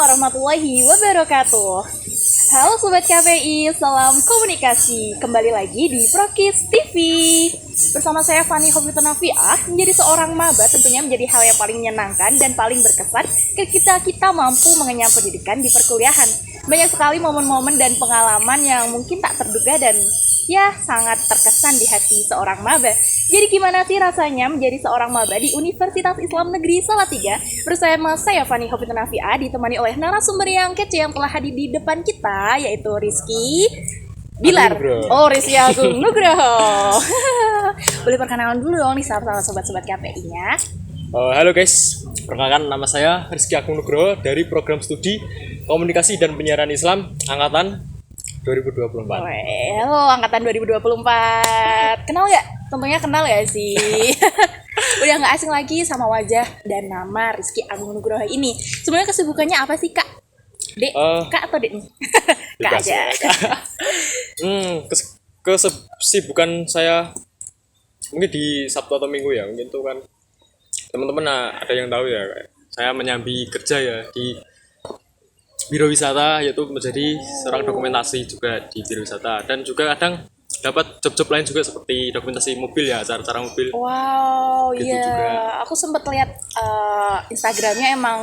warahmatullahi wabarakatuh. Halo Sobat KPI, salam komunikasi. Kembali lagi di Prokis TV. Bersama saya Fani Hobitunafiah, menjadi seorang maba tentunya menjadi hal yang paling menyenangkan dan paling berkesan ketika kita mampu mengenyam pendidikan di perkuliahan. Banyak sekali momen-momen dan pengalaman yang mungkin tak terduga dan ya sangat terkesan di hati seorang maba. Jadi gimana sih rasanya menjadi seorang maba di Universitas Islam Negeri Salatiga bersama saya Fani Hobitunafiah ditemani oleh narasumber yang kece yang telah hadir di depan kita, yaitu Rizky Bilar. Oh, Rizky Agung Nugroho. Boleh perkenalan dulu dong nih sama sobat-sobat KPI-nya. Halo guys, perkenalkan nama saya Rizky Agung Nugroho dari program studi Komunikasi dan Penyiaran Islam Angkatan 2024. Halo, Angkatan 2024. Kenal nggak? Tentunya kenal ya sih. Udah nggak asing lagi sama wajah dan nama Rizky Agung Nugroho ini. Sebenarnya kesibukannya apa sih, Kak? Dek, Kak atau Dek nih? Kak aja. Kesibukan saya mungkin di Sabtu atau Minggu ya, mungkin tuh kan teman-teman ada yang tahu ya, saya menyambi kerja ya di Biro Wisata, yaitu menjadi seorang dokumentasi juga di Biro Wisata, dan juga kadang dapat job-job lain juga seperti dokumentasi mobil ya, acara-acara mobil. Wow, gitu iya. juga. Aku sempat lihat Instagramnya emang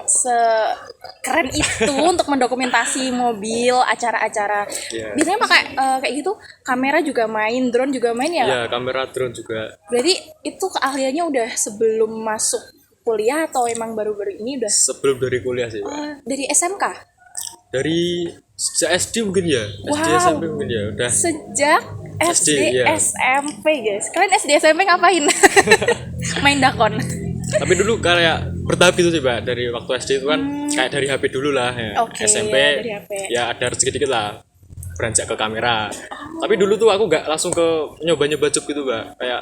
sekeren itu untuk mendokumentasi mobil, acara-acara. Iya. Biasanya pakai kayak gitu, kamera juga main, drone juga main ya? Ya, kamera drone juga. Berarti itu keahliannya udah sebelum masuk kuliah atau emang baru-baru ini udah? Sebelum dari kuliah sih, Pak. Dari SMK? Dari sejak SD mungkin ya, SD Wow. SMP mungkin ya, udah. Sejak SD, iya. SMP guys. Kalian SD SMP ngapain? Main dakon. Tapi dulu kayak bertahap gitu sih, Pak. Dari waktu SD itu kan kayak dari HP dulu lah ya. Oke, SMP dari HP. ya ada rezeki dikit lah, beranjak ke kamera. Tapi dulu tuh aku nggak langsung ke nyoba-nyoba job gitu, Pak. Kayak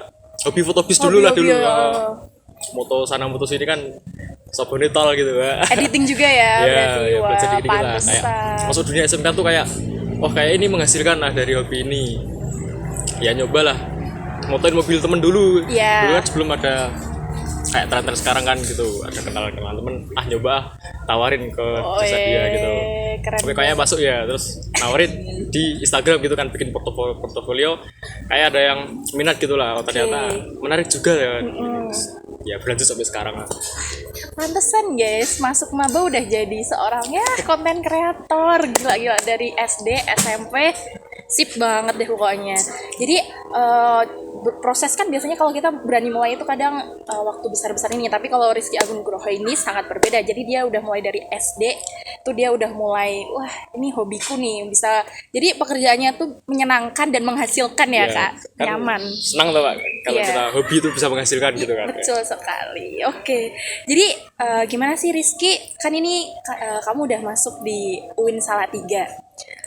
hobi fotobis dulu lah dulu. Moto sana moto sini kan sabone tol gitu, Pak. Editing juga ya, berarti. Ya, Wah, belajar dikit-dikit lah. Kayak pantesan. masuk dunia SMK tuh kayak kayak ini menghasilkan lah dari hobi ini. Ya nyobalah motoin mobil temen dulu. Iya. Dulu kan sebelum ada kayak tren-tren sekarang kan gitu, ada kenalan temen, nyoba tawarin ke jasa dia gitu. Keren. Tapi kayaknya masuk ya, terus nawarin di Instagram gitu kan, bikin portofolio kayak ada yang minat gitu lah. Oh, ternyata menarik juga ya. Ya berlanjut sampai sekarang lah. Pantesan guys, masuk maba udah jadi seorang ya konten kreator. Gila-gila dari SD, SMP. Sip banget deh pokoknya. Jadi proses kan biasanya kalau kita berani mulai itu kadang waktu besar-besar ini, tapi kalau Rizky Agung Nugroho ini sangat berbeda. Jadi dia udah mulai dari SD tuh, dia udah mulai wah ini hobiku nih, bisa jadi pekerjaannya tuh menyenangkan dan menghasilkan ya, Kak. Kan Nyaman. senang tuh, Pak, kalau Iya. kita hobi itu bisa menghasilkan gitu kan. Betul sekali. Oke. Jadi gimana sih Rizky? Kan ini kamu udah masuk di UIN Salatiga.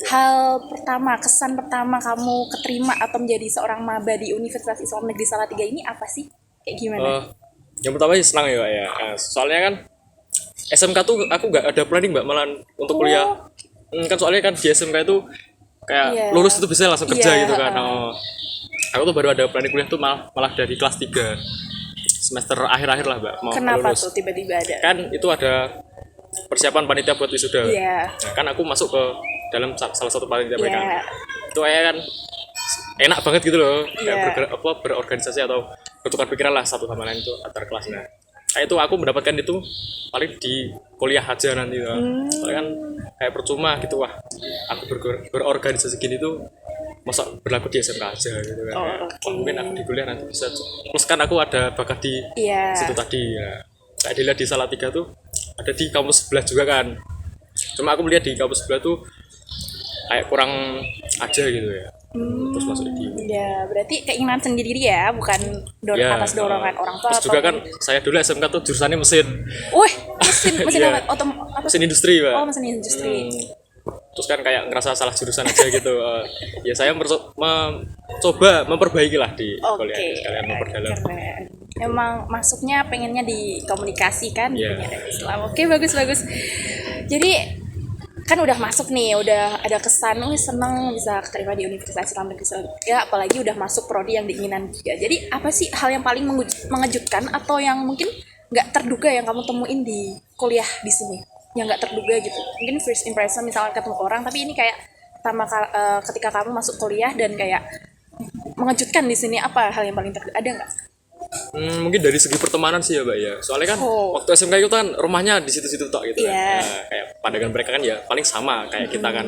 Hal pertama, kesan pertama kamu keterima atau menjadi seorang maba di Universitas Islam Negeri Salatiga ini apa sih? Kayak gimana? Yang pertama sih senang ya, Pak ya. Soalnya kan SMK tuh aku nggak ada planning, Mbak, malah untuk kuliah. Kan soalnya kan di SMK itu kayak Iya. lulus itu bisa langsung kerja Iya, gitu kan. Aku tuh baru ada planning kuliah tuh malah dari kelas 3 semester akhir-akhir lah, Mbak, mau Kenapa lulus. tuh tiba-tiba ada? Kan itu ada persiapan panitia buat wisuda. Iya. Nah, kan aku masuk ke dalam salah satu panitia mereka. Iya. Itu kayak kan enak banget gitu loh. Iya. Kayak berorganisasi atau bertukar pikiran lah satu sama lain itu antar kelasnya. Kayak itu aku mendapatkan itu paling di kuliah aja nanti lah. Soalnya kan kayak percuma gitu, wah aku berorganisasi gini tuh masa berlaku di SMK aja gitu kan. Wah, mungkin aku di kuliah nanti bisa. Terus kan aku ada bakat di situ tadi ya. Kayak dilihat di Salatiga tuh ada di kampus sebelah juga kan. Cuma aku melihat di kampus sebelah tuh kayak kurang aja gitu ya. Terus masuk di Ya, berarti keinginan sendiri ya, bukan atas dorongan orang tua. Terus juga kan saya dulu SMK tuh jurusannya mesin. Wih, mesin Iya. apa? Mesin industri, Pak. Oh, mesin industri. Terus kan kayak ngerasa salah jurusan aja gitu. Ya saya mencoba memperbaiki lah di kuliah ini, sekalian memperdalam. Keren. Emang masuknya pengennya di komunikasi kan, Iya. pengennya Islam. Oke, bagus. Jadi kan udah masuk nih, udah ada kesan, seneng bisa keterima di Universitas Islam Negeri Salatiga, apalagi udah masuk prodi yang diinginan juga. Jadi apa sih hal yang paling mengejutkan atau yang mungkin nggak terduga yang kamu temuin di kuliah di sini? yang nggak terduga gitu. Mungkin first impression misalnya ketemu orang, tapi ini kayak ketika kamu masuk kuliah dan kayak mengejutkan di sini, apa hal yang paling terduga, ada nggak? Mungkin dari segi pertemanan sih ya Mbak ya. Soalnya kan waktu SMK itu kan rumahnya di situ-situ tok gitu Iya. kan. Nah, kayak pandangan mereka kan ya paling sama kayak kita kan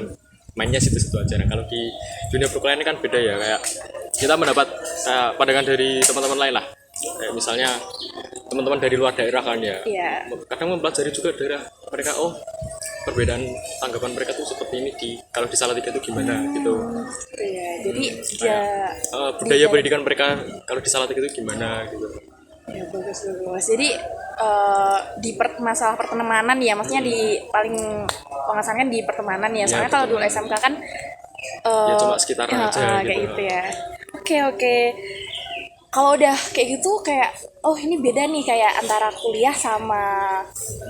mainnya situ-situ aja. Nah, kalau di dunia perkuliahan ini kan beda ya, kayak kita mendapat pandangan dari teman-teman lain lah. Kayak misalnya teman-teman dari luar daerah kan ya. Iya. Kadang mempelajari juga daerah mereka, oh perbedaan tanggapan mereka tuh seperti ini kalau di Salatiga itu gimana gitu. Iya, jadi ya Budaya pendidikan mereka kalau di Salatiga itu gimana gitu. ya bagus. Jadi masalah pertemanan ya, maksudnya di paling mengesankan di pertemanan ya. Soalnya kalau dulu SMK kan Ya cuma sekitar aja kayak gitu. gitu ya. Oke. Kalau udah kayak gitu kayak oh ini beda nih kayak antara kuliah sama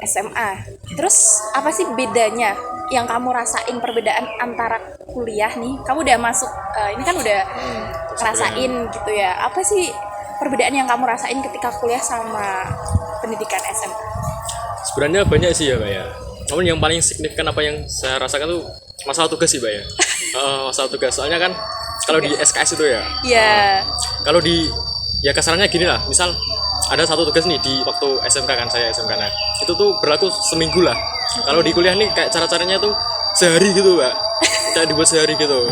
SMA. Terus apa sih bedanya yang kamu rasain perbedaan antara kuliah nih? Kamu udah masuk ini kan udah ngerasain gitu ya. Apa sih perbedaan yang kamu rasain ketika kuliah sama pendidikan SMA? Sebenarnya banyak sih ya Mbak ya. Namun yang paling signifikan apa yang saya rasakan tuh masalah tugas sih Mbak ya. Masalah tugas, soalnya kan kalau di SKS itu ya. Iya. Kalau di ya kasarannya gini lah, misal ada satu tugas nih di waktu SMK kan, saya SMK, nah itu tuh berlaku seminggu lah. Kalau di kuliah nih kayak cara-caranya tuh sehari gitu Mbak, kayak dibuat sehari gitu.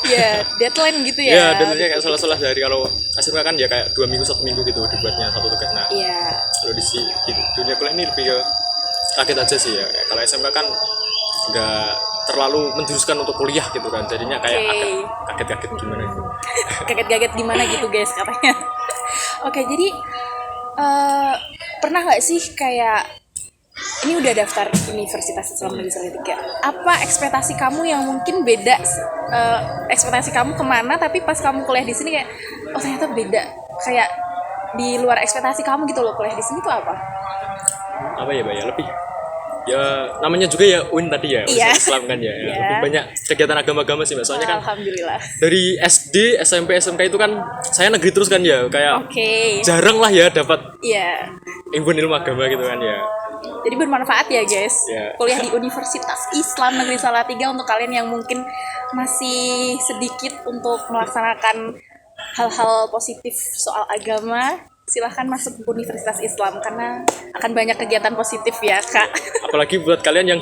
Iya, deadline gitu ya. Ya deadline-nya kayak salah-salah sehari. Kalau SMK kan ya kayak 2 minggu 1 minggu gitu dibuatnya satu tugas. Nah Iya. kalau di dunia kuliah ini lebih ke kaget aja sih ya. Kalau SMK kan nggak terlalu menjuruskan untuk kuliah gitu kan, jadinya kayak agak kaget-kaget gimana gitu. Kaget-kaget gimana gitu guys katanya. Oke, jadi pernah nggak sih kayak ini udah daftar Universitas Islam Negeri Salatiga, apa ekspektasi kamu yang mungkin beda, ekspektasi kamu kemana tapi pas kamu kuliah di sini kayak oh ternyata beda, kayak di luar ekspektasi kamu gitu loh, kuliah di sini tuh apa? Apa ya Mbak ya, lebih ya namanya juga ya UIN tadi ya, Iya. Islam kan ya, Iya. lebih banyak kegiatan agama-agama sih Mbak, soalnya kan Alhamdulillah. dari SD, SMP, SMK itu kan saya negeri terus kan ya, kayak Oke. jarang lah ya dapat Iya. ilmu agama gitu kan ya. Jadi bermanfaat ya guys, Iya. kuliah di Universitas Islam Negeri Salatiga. Untuk kalian yang mungkin masih sedikit untuk melaksanakan hal-hal positif soal agama, silahkan masuk ke Universitas Islam karena akan banyak kegiatan positif ya kak. Apalagi buat kalian yang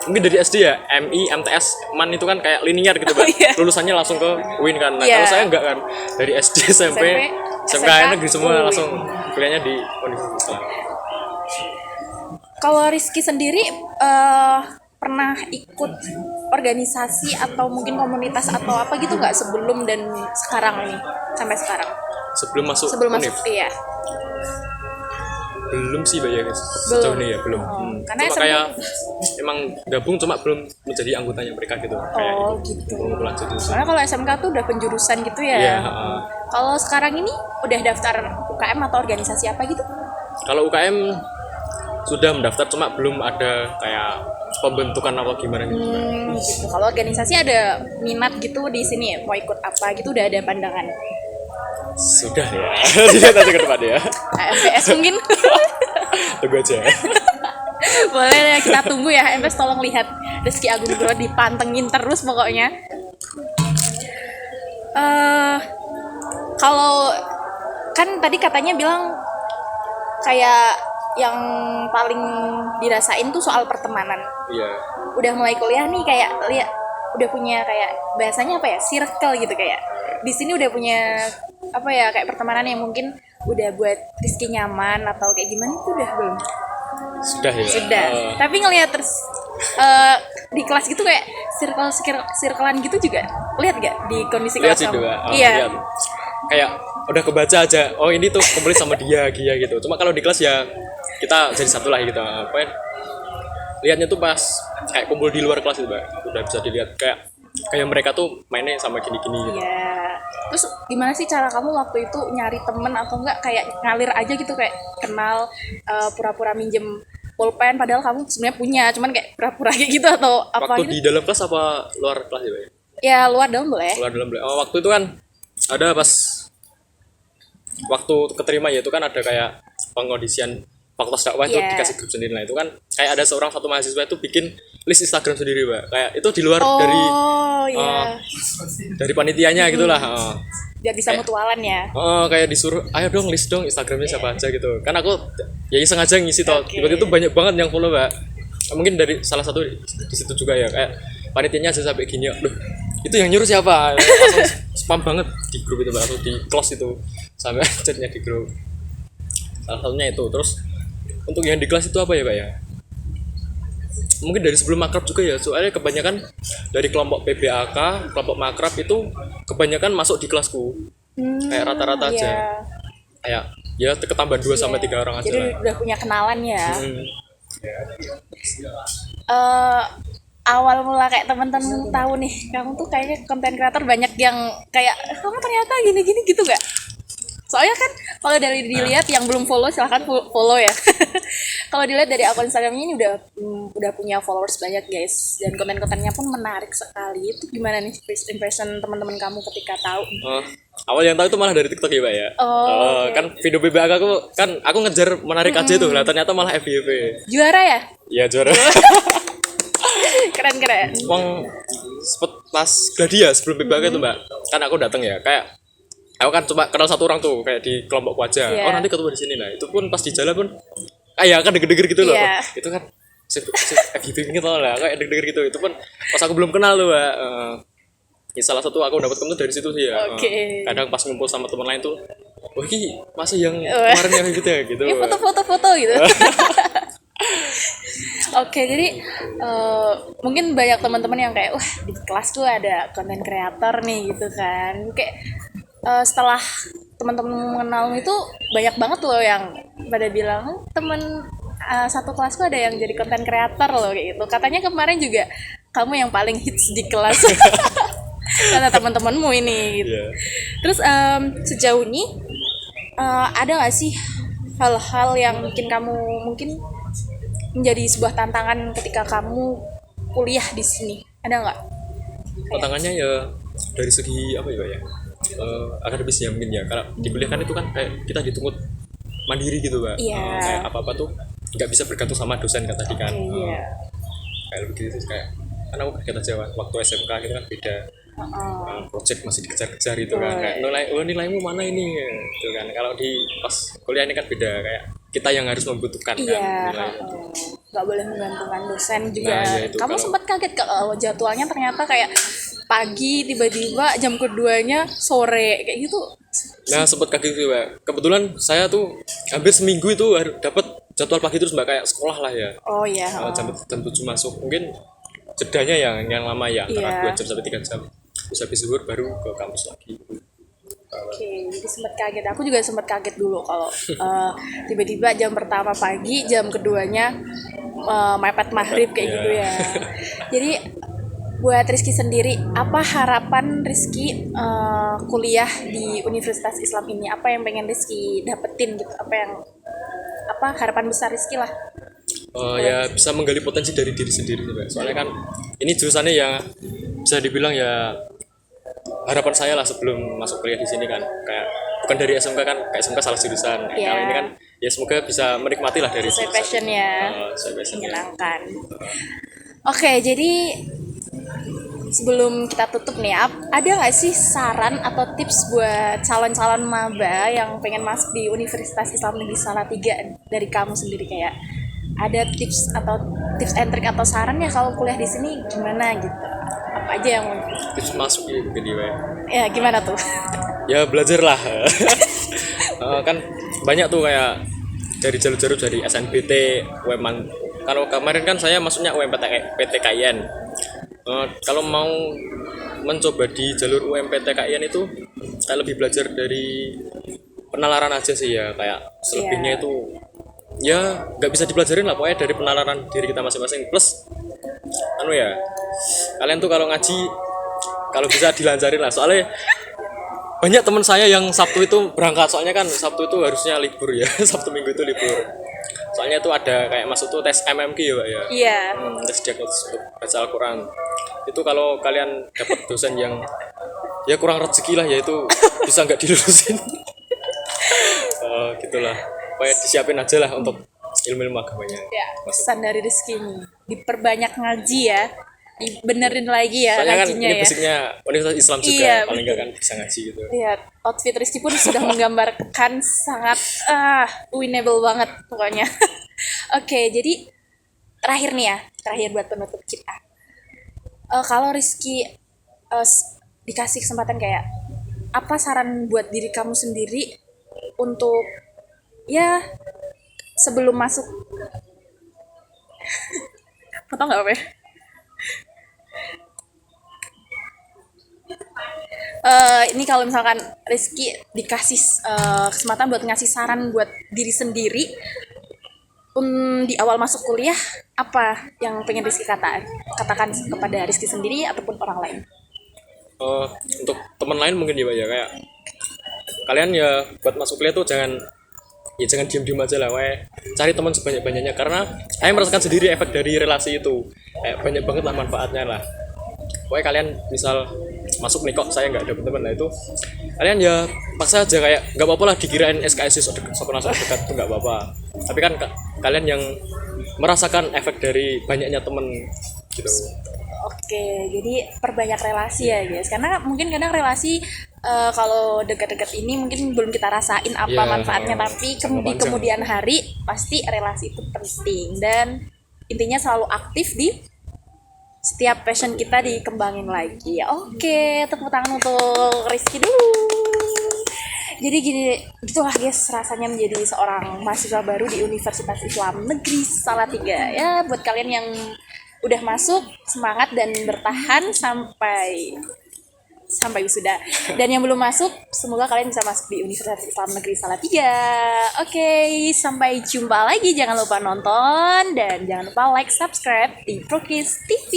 mungkin dari SD ya, MI, MTS, MAN itu kan kayak linear gitu Mbak. Iya. Lulusannya langsung ke UIN kan. Nah, Iya. kalau saya enggak kan. Dari SD, SMP, SMK negeri semua UIN. langsung kuliahnya di Universitas Islam. Kalau Rizky sendiri pernah ikut organisasi atau mungkin komunitas atau apa gitu nggak sebelum dan sekarang nih, sampai sekarang? Sebelum masuk Sebelum Univ? masuk iya. Belum sih Mbak ya, sejauh ini ya belum. Karena Cuma SMP kayak emang gabung, cuma belum menjadi anggotanya mereka gitu. Kayak Oh ikut gitu. kumpulan gitu sih. Karena kalau SMK tuh udah penjurusan gitu ya. Iya, Kalau sekarang ini udah daftar UKM atau organisasi apa gitu? kalau UKM sudah mendaftar, cuma belum ada kayak pembentukan atau gimana gitu. Gitu. Kalau organisasi ada minat gitu di sini mau ikut apa gitu, udah ada pandangan. Sudah ya. Lihat aja ke depan ya. MPS mungkin. Tunggu aja. Boleh deh, kita tunggu ya. MPS tolong lihat Rizky Agung Nugroho, dipantengin terus pokoknya. Kalau kan tadi katanya bilang kayak yang paling dirasain tuh soal pertemanan. Iya. Udah mulai kuliah nih kayak udah punya kayak bahasanya apa ya, circle gitu, kayak di sini udah punya apa ya, kayak pertemanan yang mungkin udah buat Rizky nyaman atau kayak gimana itu udah belum? Sudah ya. Sudah. Tapi ngelihat terus di kelas gitu kayak circlean gitu juga lihat gak di kondisi Lihat kelas sih kamu? juga. Iya. Lihat. Kayak udah kebaca aja. Oh ini tuh kumpulin sama dia gitu. Cuma kalau di kelas ya kita jadi satu lah gitu. Apa ya? Lihatnya tuh pas kayak kumpul di luar kelas itu Mbak. Udah bisa dilihat kayak mereka tuh mainnya sama gini-gini gitu. Iya. Terus gimana sih cara kamu waktu itu nyari temen atau enggak kayak ngalir aja gitu, kayak kenal pura-pura minjem pulpen padahal kamu sebenarnya punya, cuman kayak pura-pura kayak gitu atau apa Waktu gitu? di dalam kelas apa luar kelas ya Mbak? Ya luar dalam boleh. Luar dalam. Oh, waktu itu kan ada pas waktu keterima ya, itu kan ada kayak pengondisian fakultas dakwah itu Iya. dikasih grup sendiri. Nah itu kan kayak ada seorang satu mahasiswa itu bikin list Instagram sendiri Mbak, kayak itu di luar dari Oh iya. dari panitianya gitulah. Biar bisa mutualan ya. Kayak disuruh ayo dong list dong Instagramnya siapa aja gitu kan, aku ya iseng aja ngisi toh. Oke. Tiba-tiba tuh banyak banget yang follow Mbak, mungkin dari salah satu di situ juga ya, kayak panitianya aja sampai gini, loh itu yang nyuruh siapa, langsung spam banget di grup itu Mbak, langsung di close itu sampai chatnya di grup. Salah satunya itu. Terus untuk yang di kelas itu apa ya Mbak ya, mungkin dari sebelum makrab juga ya, soalnya kebanyakan dari kelompok PBAK, kelompok makrab itu kebanyakan masuk di kelasku, kayak rata-rata aja, Iya. kayak ya ketambah 2 sampai 3 orang aja Jadi lah. udah punya kenalan ya. Hmm. Awal mula kayak teman-teman tahu nih, kamu tuh kayaknya konten kreator, banyak yang kayak kamu ternyata gini-gini gitu gak? Soalnya kan kalau dari dilihat yang belum follow silahkan follow ya. Kalau dilihat dari akun Instagramnya ini udah punya followers banyak guys, dan konten-kontennya pun menarik sekali. Itu gimana nih first impression teman-teman kamu ketika tahu? Awal yang tahu itu malah dari TikTok ya Mbak ya. Oke. Kan video BBAK aku ngejar menarik aja tuh, lah ternyata malah FYP. Juara ya? Ya juara. Keren-keren. Wong sempet pas Gladia sebelum BBAK itu Mbak, kan aku datang ya, kayak aku kan coba kenal satu orang tuh kayak di kelompokku aja. Iya. Oh nanti ketemu di sini. Nah itu pun pas di jalan pun kayak kan deger-deger gitu loh. Iya. Itu kan FYP gitu lah, kayak deger-deger gitu. Itu pun pas aku belum kenal tuh Mbak. Ya salah satu aku dapat kamu dari situ sih ya. Oke. Kadang pas ngumpul sama teman lain tuh, wah ini masih yang kemarin yang gitu ya gitu. Ini foto-foto gitu. Oke, jadi mungkin banyak teman-teman yang kayak, wah di kelas tuh ada konten kreator nih gitu kan. Kayak setelah teman-teman mengenalmu itu banyak banget loh yang pada bilang, temen satu kelasku ada yang jadi konten kreator loh kayak gitu. Katanya kemarin juga kamu yang paling hits di kelas. Kata teman-temanmu ini gitu. Iya. Terus sejauh ini ada nggak sih hal-hal yang bikin kamu mungkin menjadi sebuah tantangan ketika kamu kuliah di sini? Ada nggak? Tantangannya ya dari segi apa ya Pak ya, akademisnya mungkin ya, karena di kuliah kan itu kan kayak kita dituntut mandiri gitu Pak. Iya. Kayak apa-apa tuh nggak bisa bergantung sama dosen kan tadi kan. Iya. Kayak begitu sih, kayak kan aku kaget aja waktu SMK gitu kan beda. Project masih dikejar-kejar itu kan, kayak nilaimu mana ini gitu kan. Kalau di pas kuliah ini kan beda, kayak kita yang harus membutuhkan kan Iya. nilainya. Nggak boleh menggantungkan dosen juga. Nah, iya itu, Kamu kalau- sempat kaget kalau jadwalnya ternyata kayak pagi tiba-tiba jam keduanya sore kayak gitu. Nah sempat kaget gitu Mbak. Kebetulan saya tuh hampir seminggu itu dapat jadwal pagi terus Mbak, kayak sekolah lah ya. Oh iya. Jam 7 masuk, mungkin jedanya yang lama ya, antara Iya. 2 jam sampai 3 jam. Terus habis zuhur baru ke kampus lagi. Oke, jadi sempat kaget. Aku juga sempat kaget dulu kalau tiba-tiba jam pertama pagi, jam keduanya mepet maghrib kayak Iya. gitu ya. Jadi buat Rizky sendiri, apa harapan Rizky kuliah di Universitas Islam ini? Apa yang pengen Rizky dapetin gitu? Apa harapan besar Rizky lah? Ya bisa menggali potensi dari diri sendiri Mbak. Soalnya kan ini jurusannya ya bisa dibilang ya harapan saya lah sebelum masuk kuliah di sini kan, kayak bukan dari SMK kan, kayak SMK salah jurusan. Iya. Kalau ini kan ya semoga bisa menikmati lah dari Sesuai jurusan. passionnya, Sesuai passionnya. menyenangkan. Oke, jadi sebelum kita tutup nih, ada nggak sih saran atau tips buat calon-calon maba yang pengen masuk di Universitas Islam Negeri Salatiga dari kamu sendiri? Kayak ada tips and trick atau saran ya kalau kuliah di sini gimana gitu? Apa aja yang Terus masuk ya mungkin ya. ya gimana tuh? Ya belajar lah. Kan banyak tuh kayak dari jalur-jalur dari SNBT, UMAN. Kalau kemarin kan saya masuknya UMPTKIN. Kalau mau mencoba di jalur UMPTKIN itu saya lebih belajar dari penalaran aja sih ya, kayak selebihnya itu ya nggak bisa dipelajarin lah, pokoknya dari penalaran diri kita masing-masing. Plus ya kalian tuh kalau ngaji kalau bisa dilancarin lah, soalnya banyak teman saya yang Sabtu itu berangkat, soalnya kan Sabtu itu harusnya libur ya. Sabtu Minggu itu libur, soalnya itu ada kayak masuk tuh tes MMQ ya Pak ya. Iya. Tes diagnosis untuk baca Al-Quran. Itu kalau kalian dapat dosen yang ya kurang rezeki lah ya, itu bisa nggak dilulusin. Gitulah, pokoknya disiapin aja lah untuk ilmu-ilmu agamanya. Ya, Masuk. pesan dari Rizky ini diperbanyak ngaji ya, dibenerin lagi ya Soalnya kan ngajinya ini ya. basicnya Universitas Islam juga, Iya, paling betul. nggak kan bisa ngaji gitu. Lihat outfit Rizky pun sudah menggambarkan sangat winnable banget pokoknya. Oke, jadi terakhir nih ya, terakhir buat penutup kita. Kalau Rizky dikasih kesempatan kayak apa saran buat diri kamu sendiri untuk ya sebelum masuk mau tau nggak apa ya? Ini kalau misalkan Rizky dikasih kesempatan buat ngasih saran buat diri sendiri di awal masuk kuliah, apa yang pengen Rizky katakan kepada Rizky sendiri ataupun orang lain? Untuk teman lain mungkin ya Pak ya, kayak kalian ya buat masuk kuliah tuh jangan diem-diem aja lah, cari teman sebanyak-banyaknya, karena saya merasakan sendiri efek dari relasi itu, kayak banyak banget lah manfaatnya lah. Pokoknya kalian misal masuk nih kok saya nggak dapet teman, nah itu kalian ya paksa aja, kayak nggak apa-apa lah dikirain SKSD sepenuhnya dekat tuh nggak apa-apa, tapi kan kalian yang merasakan efek dari banyaknya temen gitu. Oke, jadi perbanyak relasi ya guys, karena mungkin kadang relasi kalau dekat-dekat ini mungkin belum kita rasain apa Iya, manfaatnya, tapi di panjang. kemudian hari pasti relasi itu penting, dan intinya selalu aktif di setiap passion kita dikembangin lagi. Oke, tepuk tangan untuk Rizky dulu. Jadi gitulah guys rasanya menjadi seorang mahasiswa baru di Universitas Islam Negeri Salatiga. Ya, buat kalian yang udah masuk, semangat dan bertahan sampai wisuda. Dan yang belum masuk, semoga kalian bisa masuk di Universitas Islam Negeri Salatiga. Oke, sampai jumpa lagi. Jangan lupa nonton dan jangan lupa like, subscribe di Prokis TV.